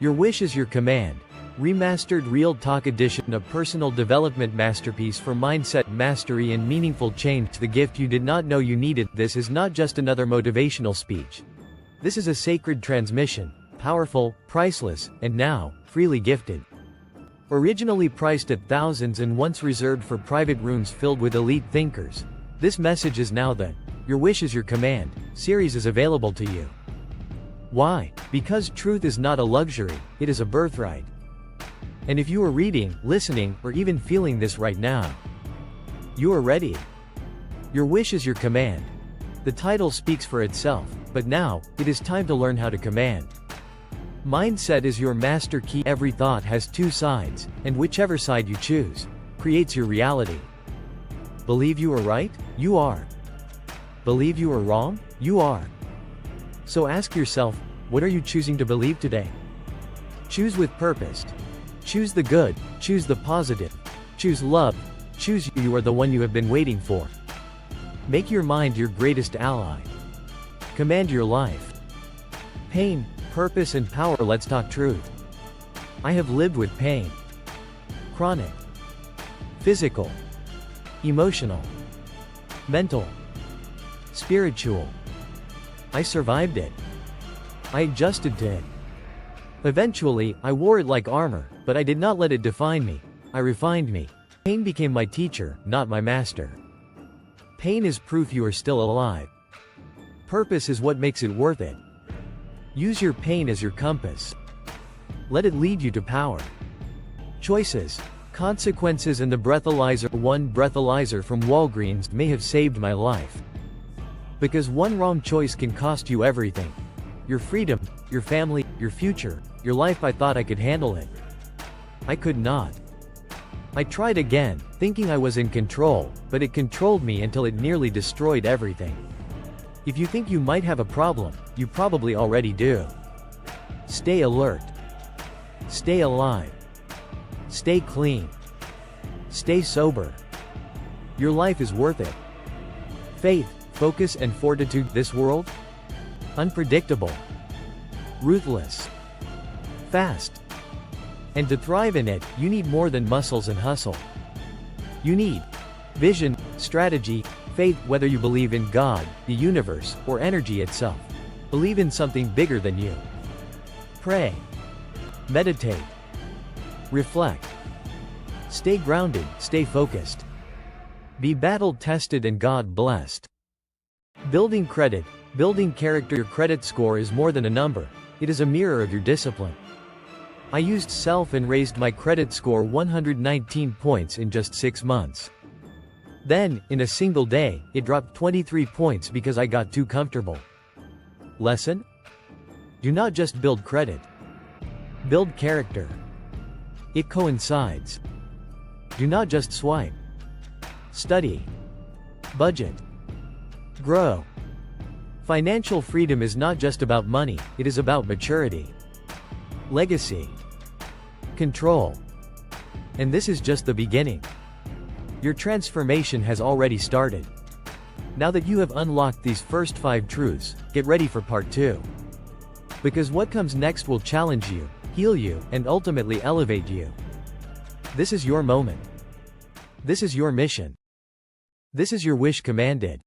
Your wish is your command. Remastered Real Talk Edition, a personal development masterpiece for mindset mastery and meaningful change. The gift you did not know you needed. This is not just another motivational speech. This is a sacred transmission, powerful, priceless, and now, freely gifted. Originally priced at thousands and once reserved for private rooms filled with elite thinkers, this message is now the Your Wish is Your Command series is available to you. Why? Because truth is not a luxury, it is a birthright. And if you are reading, listening, or even feeling this right now, you are ready. Your wish is your command. The title speaks for itself, but now, it is time to learn how to command. Mindset is your master key. Every thought has two sides, and whichever side you choose, creates your reality. Believe you are right? You are. Believe you are wrong? You are. So ask yourself, what are you choosing to believe today? Choose with purpose. Choose the good, choose the positive, choose love, choose you are the one you have been waiting for. Make your mind your greatest ally. Command your life. Pain, purpose and power. Let's talk truth. I have lived with pain. Chronic. Physical. Emotional. Mental. Spiritual. I survived it. I adjusted to it. Eventually, I wore it like armor, but I did not let it define me. I refined me. Pain became my teacher, not my master. Pain is proof you are still alive. Purpose is what makes it worth it. Use your pain as your compass. Let it lead you to power. Choices, consequences and the breathalyzer. One breathalyzer from Walgreens may have saved my life. Because one wrong choice can cost you everything. Your freedom, your family, your future, your life. I thought I could handle it. I could not. I tried again, thinking I was in control, but it controlled me until it nearly destroyed everything. If you think you might have a problem, you probably already do. Stay alert. Stay alive. Stay clean. Stay sober. Your life is worth it. Faith, focus and fortitude. This world? Unpredictable. Ruthless. Fast. And to thrive in it, you need more than muscles and hustle. You need vision, strategy, faith. Whether you believe in God, the universe, or energy itself, believe in something bigger than you. Pray. Meditate. Reflect. Stay grounded, stay focused. Be battle-tested and God-blessed. Building credit, building character. Your credit score is more than a number, it is a mirror of your discipline. I used self and raised my credit score 119 points in just 6 months. Then, in a single day, it dropped 23 points because I got too comfortable. Lesson? Do not just build credit. Build character. It coincides. Do not just swipe. Study. Budget. Grow. Financial freedom is not just about money, it is about maturity. Legacy. Control. And this is just the beginning. Your transformation has already started. Now that you have unlocked these first 5 truths, get ready for part 2. Because what comes next will challenge you, heal you, and ultimately elevate you. This is your moment. This is your mission. This is your wish commanded.